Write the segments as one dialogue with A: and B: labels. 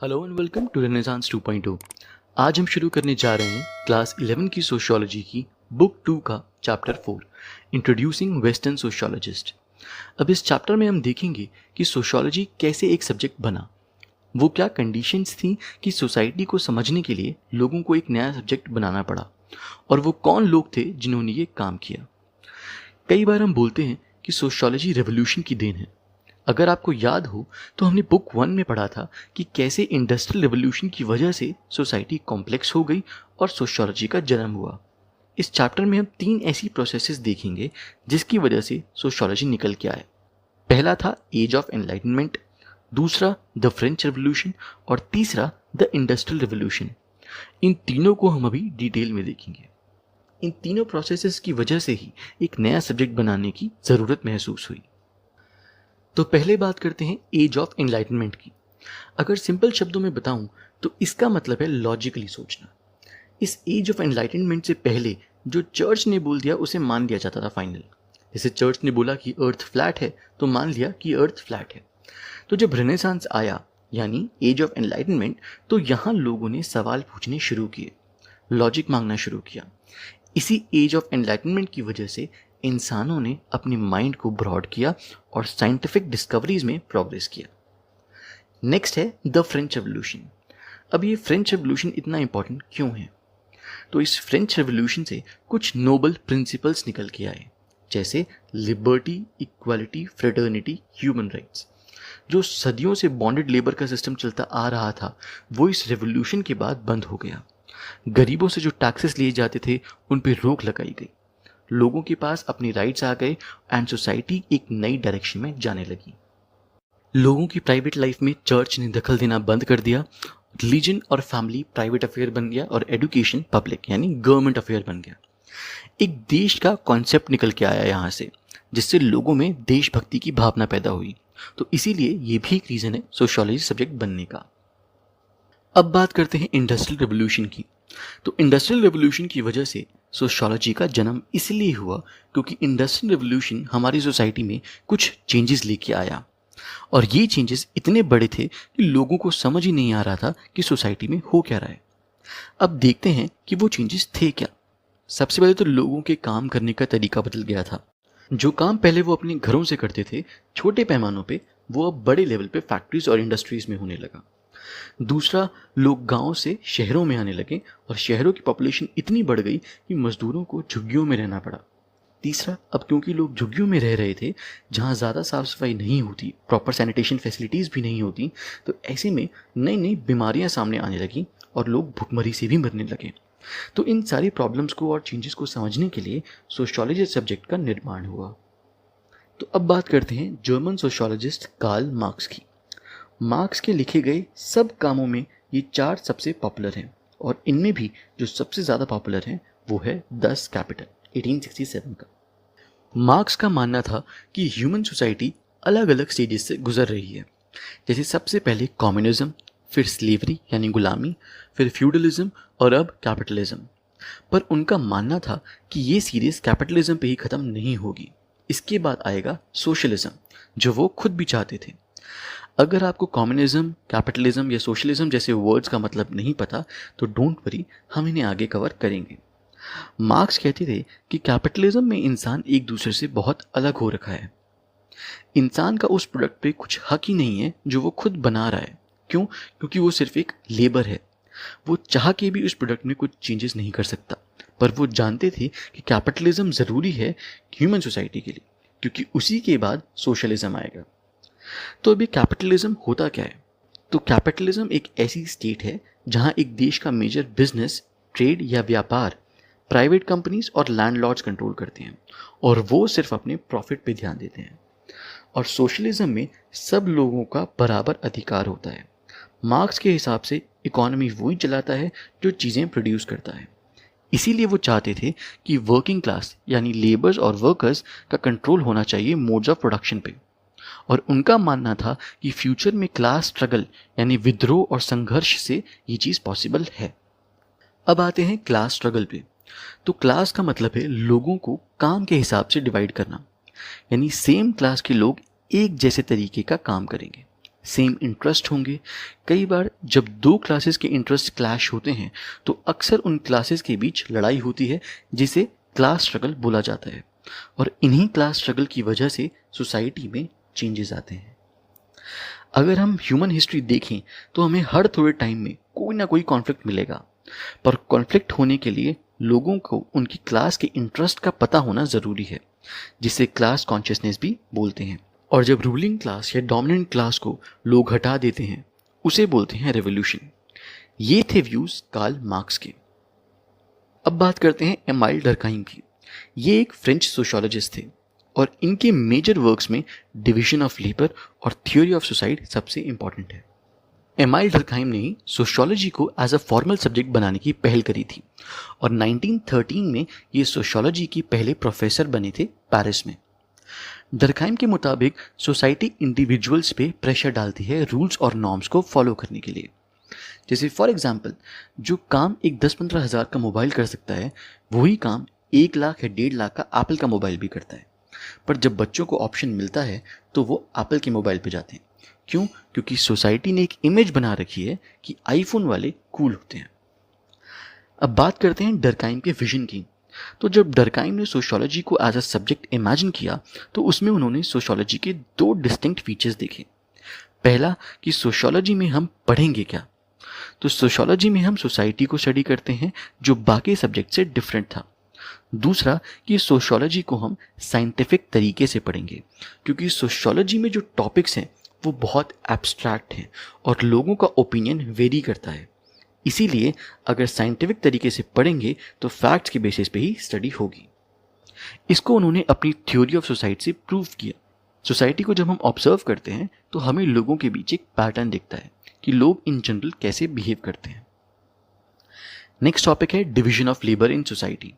A: Hello and welcome to renaissance 2.0। आज हम शुरू करने जा रहे हैं क्लास 11 की सोशियोलॉजी की बुक 2 का चैप्टर 4 इंट्रोड्यूसिंग वेस्टर्न सोशियोलॉजिस्ट। अब इस चैप्टर में हम देखेंगे कि सोशियोलॉजी कैसे एक सब्जेक्ट बना, वो क्या कंडीशंस थी कि सोसाइटी को समझने के लिए लोगों को एक नया सब्जेक्ट बनाना पड़ा, और वो कौन लोग थे जिन्होंने ये काम किया। कई बार हम बोलते हैं कि सोशियोलॉजी रेवोल्यूशन की देन है। अगर आपको याद हो तो हमने बुक 1 में पढ़ा था कि कैसे इंडस्ट्रियल रेवोल्यूशन की वजह से सोसाइटी कॉम्प्लेक्स हो गई और सोशियोलॉजी का जन्म हुआ। इस चैप्टर में हम 3 ऐसी प्रोसेसेस देखेंगे जिसकी वजह से सोशियोलॉजी निकल के आया। पहला था एज ऑफ एनलाइटनमेंट, दूसरा द फ्रेंच रेवोल्यूशन और तीसरा द इंडस्ट्रियल रेवोल्यूशन। इन तीनों को हम अभी डिटेल में देखेंगे। इन तीनों प्रोसेसेस की वजह से ही एक नया सब्जेक्ट बनाने की ज़रूरत महसूस हुई। तो पहले बात करते हैं एज ऑफ एनलाइटनमेंट की। अगर सिंपल शब्दों में बताऊं तो इसका मतलब है लॉजिकली सोचना। इस एज ऑफ एनलाइटनमेंट से पहले जो चर्च ने बोल दिया उसे मान लिया जाता था फाइनल। जैसे चर्च ने बोला कि अर्थ फ्लैट है तो मान लिया कि अर्थ फ्लैट है। तो जब रेनेसांस आया यानी एज ऑफ एनलाइटनमेंट, तो यहाँ लोगों ने सवाल पूछने शुरू किए, लॉजिक मांगना शुरू किया। इसी एज ऑफ एनलाइटनमेंट की वजह से इंसानों ने अपने माइंड को ब्रॉड किया और साइंटिफिक डिस्कवरीज में प्रोग्रेस किया। नेक्स्ट है द फ्रेंच रेवोल्यूशन। अब ये फ्रेंच रेवोल्यूशन इतना इंपॉर्टेंट क्यों है? तो इस फ्रेंच रेवोल्यूशन से कुछ नोबल प्रिंसिपल्स निकल के आए, जैसे liberty, equality, fraternity, human rights. जो सदियों से बॉन्डेड लेबर का सिस्टम चलता आ रहा था वो इस रेवोल्यूशन के बाद बंद हो गया। गरीबों से जो टैक्सेस लिए जाते थे उन पर रोक लगाई गई, लोगों के पास अपनी राइट्स आ गए एंड सोसाइटी एक नई डायरेक्शन में जाने लगी। लोगों की प्राइवेट लाइफ में चर्च ने दखल देना बंद कर दिया, रिलीजन और फैमिली प्राइवेट अफेयर बन गया और एजुकेशन पब्लिक यानी गवर्नमेंट अफेयर बन गया। एक देश का कॉन्सेप्ट निकल के आया यहाँ से, जिससे लोगों में देशभक्ति की भावना पैदा हुई। तो इसीलिए ये भी एक रीज़न है सोशियोलॉजी सब्जेक्ट बनने का। अब बात करते हैं इंडस्ट्रियल रेवोल्यूशन की। तो इंडस्ट्रियल रेवोल्यूशन की वजह से सोशियोलॉजी का जन्म इसलिए हुआ क्योंकि इंडस्ट्रियल रेवोल्यूशन हमारी सोसाइटी में कुछ चेंजेस लेके आया, और ये चेंजेस इतने बड़े थे कि लोगों को समझ ही नहीं आ रहा था कि सोसाइटी में हो क्या रहा है। अब देखते हैं कि वो चेंजेस थे क्या। सबसे पहले तो लोगों के काम करने का तरीका बदल गया था। जो काम पहले वो अपने घरों से करते थे छोटे पैमानों पे, वो अब बड़े लेवल पे फैक्ट्रीज और इंडस्ट्रीज में होने लगा। दूसरा, लोग गांव से शहरों में आने लगे और शहरों की पॉपुलेशन इतनी बढ़ गई कि मजदूरों को झुग्गियों में रहना पड़ा। तीसरा, अब क्योंकि लोग झुग्गियों में रह रहे थे जहां ज़्यादा साफ सफाई नहीं होती, प्रॉपर सैनिटेशन फैसिलिटीज़ भी नहीं होती, तो ऐसे में नई नई बीमारियां सामने आने लगी और लोग भुखमरी से भी मरने लगे। तो इन सारी प्रॉब्लम्स को और चेंजेस को समझने के लिए सोशियोलॉजी सब्जेक्ट का निर्माण हुआ। तो अब बात करते हैं जर्मन सोशियोलॉजिस्ट कार्ल मार्क्स की। मार्क्स के लिखे गए सब कामों में ये 4 सबसे पॉपुलर हैं, और इनमें भी जो सबसे ज़्यादा पॉपुलर है वो है 10 कैपिटल 1867 का। मार्क्स का मानना था कि ह्यूमन सोसाइटी अलग अलग स्टेजेस से गुजर रही है। जैसे सबसे पहले कम्युनिज्म, फिर स्लेवरी यानी गुलामी, फिर फ्यूडलिज्म और अब कैपिटलिज्म। पर उनका मानना था कि ये सीरीज कैपिटलिज्म पे ही ख़त्म नहीं होगी, इसके बाद आएगा सोशलिज्म, जो वो खुद भी चाहते थे। अगर आपको कम्युनिज्म, कैपिटलिज्म या सोशलिज्म जैसे वर्ड्स का मतलब नहीं पता तो डोंट वरी, हम इन्हें आगे कवर करेंगे। मार्क्स कहते थे कि कैपिटलिज्म में इंसान एक दूसरे से बहुत अलग हो रखा है। इंसान का उस प्रोडक्ट पे कुछ हक ही नहीं है जो वो खुद बना रहा है। क्यों? क्योंकि वो सिर्फ एक लेबर है। वो चाह के भी उस प्रोडक्ट में कुछ चेंजेस नहीं कर सकता। पर वो जानते थे कि कैपिटलिज्म ज़रूरी है ह्यूमन सोसाइटी के लिए, क्योंकि उसी के बाद सोशलिज्म आएगा। तो अभी कैपिटलिज्म होता क्या है? तो कैपिटलिज्म एक ऐसी स्टेट है जहां एक देश का मेजर बिजनेस, ट्रेड या व्यापार प्राइवेट कंपनीज और लैंडलॉर्ड्स कंट्रोल करते हैं, और वो सिर्फ अपने प्रॉफिट पे ध्यान देते हैं। और सोशलिज्म में सब लोगों का बराबर अधिकार होता है। मार्क्स के हिसाब से इकोनॉमी वही चलाता है जो चीज़ें प्रोड्यूस करता है। इसीलिए वो चाहते थे कि वर्किंग क्लास यानी लेबर्स और वर्कर्स का कंट्रोल होना चाहिए मोड्स ऑफ प्रोडक्शन पे। और उनका मानना था कि फ्यूचर में क्लास स्ट्रगल यानी विद्रोह और संघर्ष से ये चीज़ पॉसिबल है। अब आते हैं क्लास स्ट्रगल पे। तो क्लास का मतलब है लोगों को काम के हिसाब से डिवाइड करना, यानी सेम क्लास के लोग एक जैसे तरीके का काम करेंगे। सेम इंटरेस्ट होंगे। कई बार जब दो क्लासेस के इंटरेस्ट क्लैश होते हैं तो अक्सर उन क्लासेस के बीच लड़ाई होती है, जिसे क्लास स्ट्रगल बोला जाता है। और इन्हीं क्लास स्ट्रगल की वजह से सोसाइटी में चेंजेस आते हैं। अगर हम ह्यूमन हिस्ट्री देखें तो हमें हर थोड़े टाइम में कोई ना कोई कॉन्फ्लिक्ट मिलेगा, पर कॉन्फ्लिक्ट होने के लिए लोगों को उनकी क्लास के इंटरेस्ट का पता होना ज़रूरी है, जिसे क्लास कॉन्शियसनेस भी बोलते हैं। और जब रूलिंग क्लास या डोमिनेंट क्लास को लोग हटा देते हैं, उसे बोलते हैं रेवोल्यूशन। ये थे व्यूज़ कार्ल मार्क्स के। अब बात करते हैं एमाइल डर्कहाइम की। ये एक फ्रेंच सोशियोलॉजिस्ट थे और इनके मेजर वर्क्स में डिवीजन ऑफ लेबर और थ्योरी ऑफ सुसाइड सबसे इंपॉर्टेंट है। एमाइल डर्कहाइम ने सोशियोलॉजी को एज अ फॉर्मल सब्जेक्ट बनाने की पहल करी थी और 1913 में ये सोशियोलॉजी के पहले प्रोफेसर बने थे पेरिस में। डर्कहाइम के मुताबिक सोसाइटी इंडिविजुअल्स पे प्रेशर डालती है रूल्स और नॉर्म्स को फॉलो करने के लिए। जैसे फॉर एग्जांपल, जो काम एक 10-15 हज़ार का मोबाइल कर सकता है, वही काम 1 लाख या 1.5 लाख का एप्पल का मोबाइल भी करता है। पर जब बच्चों को ऑप्शन मिलता है तो वो एप्पल के मोबाइल पे जाते हैं। क्यों? क्योंकि सोसाइटी ने एक इमेज बना रखी है कि आईफोन वाले कूल होते हैं। अब बात करते हैं डर्कहाइम के विजन की। तो जब डर्कहाइम ने सोशियोलॉजी को एज अ सब्जेक्ट इमेजिन किया तो उसमें उन्होंने सोशियोलॉजी के 2 डिस्टिंक्ट फीचर्स देखे। पहला कि सोशियोलॉजी में हम पढ़ेंगे क्या। तो सोशियोलॉजी में हम सोसाइटी को स्टडी करते हैं, जो बाकी सब्जेक्ट से डिफरेंट था। दूसरा कि सोशियोलॉजी को हम साइंटिफिक तरीके से पढ़ेंगे, क्योंकि सोशियोलॉजी में जो टॉपिक्स हैं वो बहुत एब्स्ट्रैक्ट हैं और लोगों का ओपिनियन वेरी करता है। इसीलिए अगर साइंटिफिक तरीके से पढ़ेंगे तो फैक्ट्स के बेसिस पे ही स्टडी होगी। इसको उन्होंने अपनी थ्योरी ऑफ सोसाइटी से प्रूव किया। सोसाइटी को जब हम ऑब्जर्व करते हैं तो हमें लोगों के बीच एक पैटर्न दिखता है कि लोग इन जनरल कैसे बिहेव करते हैं। नेक्स्ट टॉपिक है division of labour in society.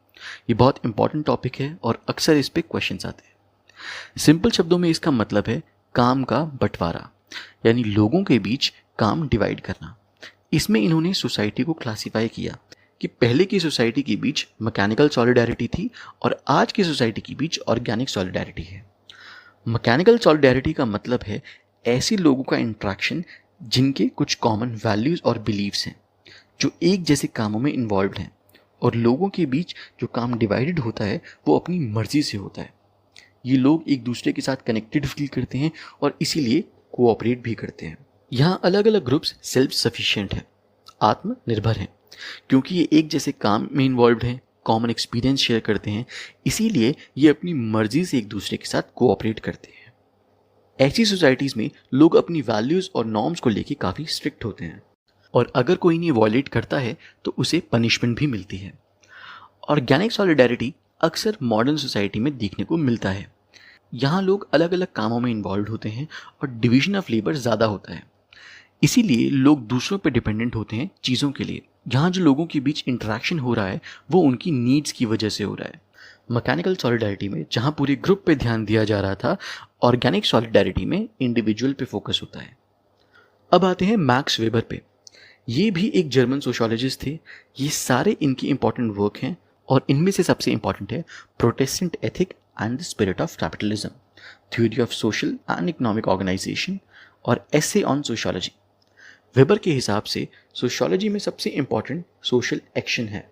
A: ये बहुत इंपॉर्टेंट टॉपिक है और अक्सर इस पे क्वेश्चंस आते हैं। सिंपल शब्दों में इसका मतलब है काम का बंटवारा, यानी लोगों के बीच काम डिवाइड करना। इसमें इन्होंने सोसाइटी को क्लासिफाई किया कि पहले की सोसाइटी के बीच मैकेनिकल सॉलिडारिटी थी और आज की सोसाइटी के बीच ऑर्गेनिक सॉलिडारिटी है। मैकेनिकल सॉलिडारिटी का मतलब है ऐसे लोगों का इंट्रैक्शन जिनके कुछ कॉमन वैल्यूज़ और बिलीव्स हैं, जो एक जैसे कामों में इन्वॉल्व हैं। और लोगों के बीच जो काम डिवाइडेड होता है वो अपनी मर्जी से होता है। ये लोग एक दूसरे के साथ कनेक्टेड फील करते हैं और इसीलिए कोऑपरेट भी करते हैं। यहाँ अलग अलग ग्रुप्स सेल्फ सफिशिएंट हैं, आत्मनिर्भर हैं, क्योंकि ये एक जैसे काम में इन्वॉल्व हैं, कॉमन एक्सपीरियंस शेयर करते हैं, इसीलिए ये अपनी मर्जी से एक दूसरे के साथ कोऑपरेट करते हैं। ऐसी सोसाइटीज़ में लोग अपनी वैल्यूज़ और नॉर्म्स को लेके काफ़ी स्ट्रिक्ट होते हैं और अगर कोई इन्हें वॉयलेट करता है तो उसे पनिशमेंट भी मिलती है। ऑर्गेनिक सॉलिडारिटी अक्सर मॉडर्न सोसाइटी में देखने को मिलता है। यहाँ लोग अलग अलग कामों में इन्वॉल्व होते हैं और डिवीजन ऑफ लेबर ज़्यादा होता है, इसीलिए लोग दूसरों पर डिपेंडेंट होते हैं चीज़ों के लिए। यहाँ जो लोगों के बीच इंटरेक्शन हो रहा है वो उनकी नीड्स की वजह से हो रहा है। मैकेनिकल सॉलिडारिटी में जहाँ पूरे ग्रुप पे ध्यान दिया जा रहा था, ऑर्गेनिक सॉलिडारिटी में इंडिविजुअल पे फोकस होता है। अब आते हैं मैक्स वेबर पे। ये भी एक जर्मन सोशियोलॉजिस्ट थे। ये सारे इनकी इंपॉर्टेंट वर्क हैं और इनमें से सबसे इंपॉर्टेंट है protestant ethic and the spirit of capitalism, theory of social and economic organization और एसे ऑन सोशियोलॉजी। वेबर के हिसाब से सोशियोलॉजी में सबसे इंपॉर्टेंट सोशल एक्शन है।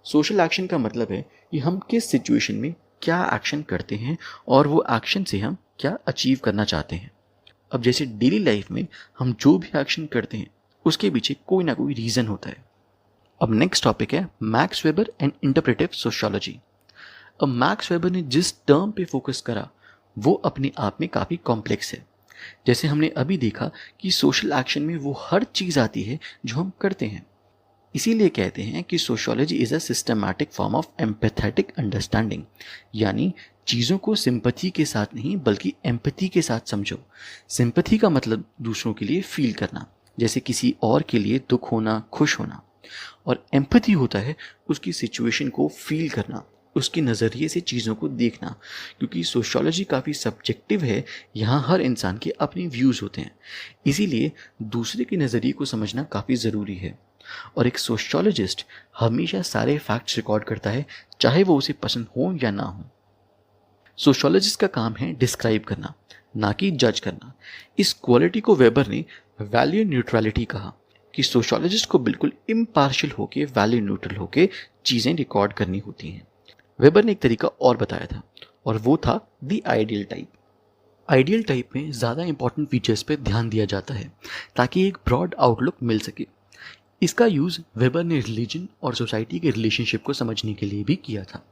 A: सोशल एक्शन का मतलब है कि हम किस सिचुएशन में क्या एक्शन करते हैं और वो एक्शन से हम क्या अचीव करना चाहते हैं। अब जैसे डेली लाइफ में हम जो भी एक्शन करते हैं उसके पीछे कोई ना कोई रीज़न होता है। अब नेक्स्ट टॉपिक है max weber and interpretive sociology. अब मैक्स वेबर ने जिस टर्म पे फोकस करा वो अपने आप में काफ़ी कॉम्प्लेक्स है। जैसे हमने अभी देखा कि सोशल एक्शन में वो हर चीज़ आती है जो हम करते हैं। इसीलिए कहते हैं कि sociology is a systematic form of empathetic understanding, यानी चीज़ों को सिंपैथी के साथ नहीं बल्कि एम्पैथी के साथ समझो। सिंपैथी का मतलब दूसरों के लिए फील करना, जैसे किसी और के लिए दुख होना, खुश होना। और एम्पैथी होता है उसकी सिचुएशन को फील करना, उसके नज़रिए से चीज़ों को देखना। क्योंकि सोशियोलॉजी काफ़ी सब्जेक्टिव है, यहाँ हर इंसान के अपने व्यूज़ होते हैं, इसीलिए दूसरे के नज़रिए को समझना काफ़ी ज़रूरी है। और एक सोशियोलॉजिस्ट हमेशा सारे फैक्ट्स रिकॉर्ड करता है, चाहे वो उसे पसंद हो या ना हो। सोशियोलॉजिस्ट का काम है डिस्क्राइब करना, ना कि जज करना। इस क्वालिटी को वेबर ने वैल्यू न्यूट्रलिटी कहा कि सोशियोलॉजिस्ट को बिल्कुल इम्पार्शियल होके, वैल्यू न्यूट्रल होके चीज़ें रिकॉर्ड करनी होती हैं। वेबर ने एक तरीका और बताया था और वो था the ideal type. Ideal type में ज़्यादा इंपॉर्टेंट फीचर्स पे ध्यान दिया जाता है ताकि एक ब्रॉड आउटलुक मिल सके। इसका यूज़ वेबर ने रिलीजन और सोसाइटी के रिलेशनशिप को समझने के लिए भी किया था।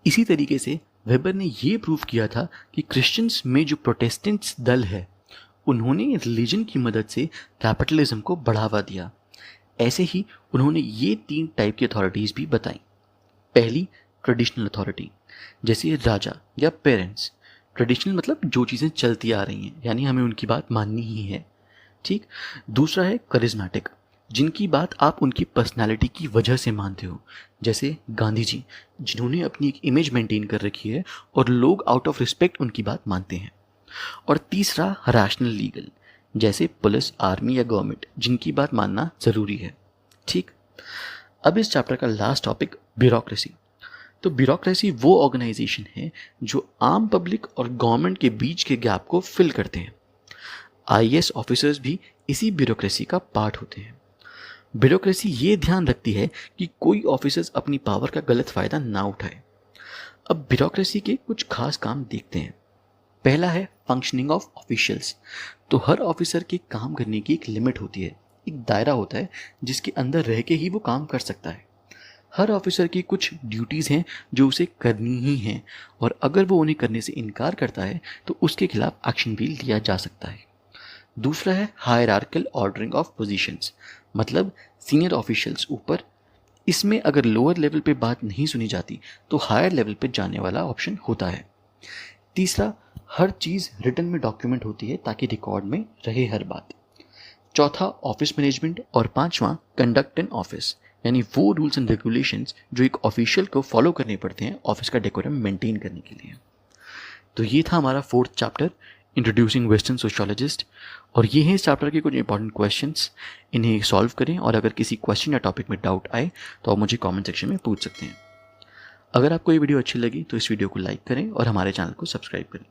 A: इसी तरीके से वेबर ने ये प्रूव किया था कि क्रिश्चियंस में जो प्रोटेस्टेंट्स दल है उन्होंने रिलीजन की मदद से कैपिटलिज्म को बढ़ावा दिया। ऐसे ही उन्होंने ये 3 टाइप की अथॉरिटीज़ भी बताई। पहली, ट्रेडिशनल अथॉरिटी, जैसे राजा या पेरेंट्स। ट्रेडिशनल मतलब जो चीज़ें चलती आ रही हैं, यानी हमें उनकी बात माननी ही है, ठीक। दूसरा है करिज्मेटिक, जिनकी बात आप उनकी पर्सनालिटी की वजह से मानते हो, जैसे गांधी जी, जिन्होंने अपनी एक इमेज मेंटेन कर रखी है और लोग आउट ऑफ रिस्पेक्ट उनकी बात मानते हैं। और तीसरा रैशनल लीगल, जैसे पुलिस, आर्मी या गवर्नमेंट, जिनकी बात मानना ज़रूरी है, ठीक। अब इस चैप्टर का लास्ट टॉपिक ब्यूरोक्रेसी। तो ब्यूरोक्रेसी वो ऑर्गेनाइजेशन है जो आम पब्लिक और गवर्नमेंट के बीच के गैप को फिल करते हैं। आईएएस ऑफिसर्स भी इसी ब्यूरोक्रेसी का पार्ट होते हैं। ब्यूरोक्रेसी ये ध्यान रखती है कि कोई ऑफिसर्स अपनी पावर का गलत फ़ायदा ना उठाए। अब ब्यूरोक्रेसी के कुछ खास काम देखते हैं। पहला है फंक्शनिंग ऑफ ऑफिशियल्स। तो हर ऑफिसर के काम करने की एक लिमिट होती है, एक दायरा होता है जिसके अंदर रह के ही वो काम कर सकता है। हर ऑफिसर की कुछ ड्यूटीज़ हैं जो उसे करनी ही हैं, और अगर वो उन्हें करने से इनकार करता है तो उसके खिलाफ एक्शन भी लिया जा सकता है। दूसरा है हायरार्किकल ऑर्डरिंग ऑफ पोजीशंस, मतलब सीनियर ऑफिशियल्स ऊपर। इसमें अगर लोअर लेवल पे बात नहीं सुनी जाती तो हायर लेवल पे जाने वाला ऑप्शन होता है। तीसरा, हर चीज़ रिटन में डॉक्यूमेंट होती है ताकि रिकॉर्ड में रहे हर बात। चौथा, ऑफिस मैनेजमेंट। और पांचवा, कंडक्ट इन ऑफिस, यानी वो रूल्स एंड रेगुलेशंस जो एक ऑफिशियल को फॉलो करने पड़ते हैं ऑफिस का डेकोरम मेंटेन करने के लिए। तो ये था हमारा 4th chapter, introducing western sociologist. और ये हैं इस चैप्टर के कुछ इंपॉर्टेंट क्वेश्चंस, इन्हें सॉल्व करें। और अगर किसी क्वेश्चन या टॉपिक में डाउट आए तो आप मुझे कमेंट सेक्शन में पूछ सकते हैं। अगर आपको ये वीडियो अच्छी लगी तो इस वीडियो को लाइक करें और हमारे चैनल को सब्सक्राइब करें।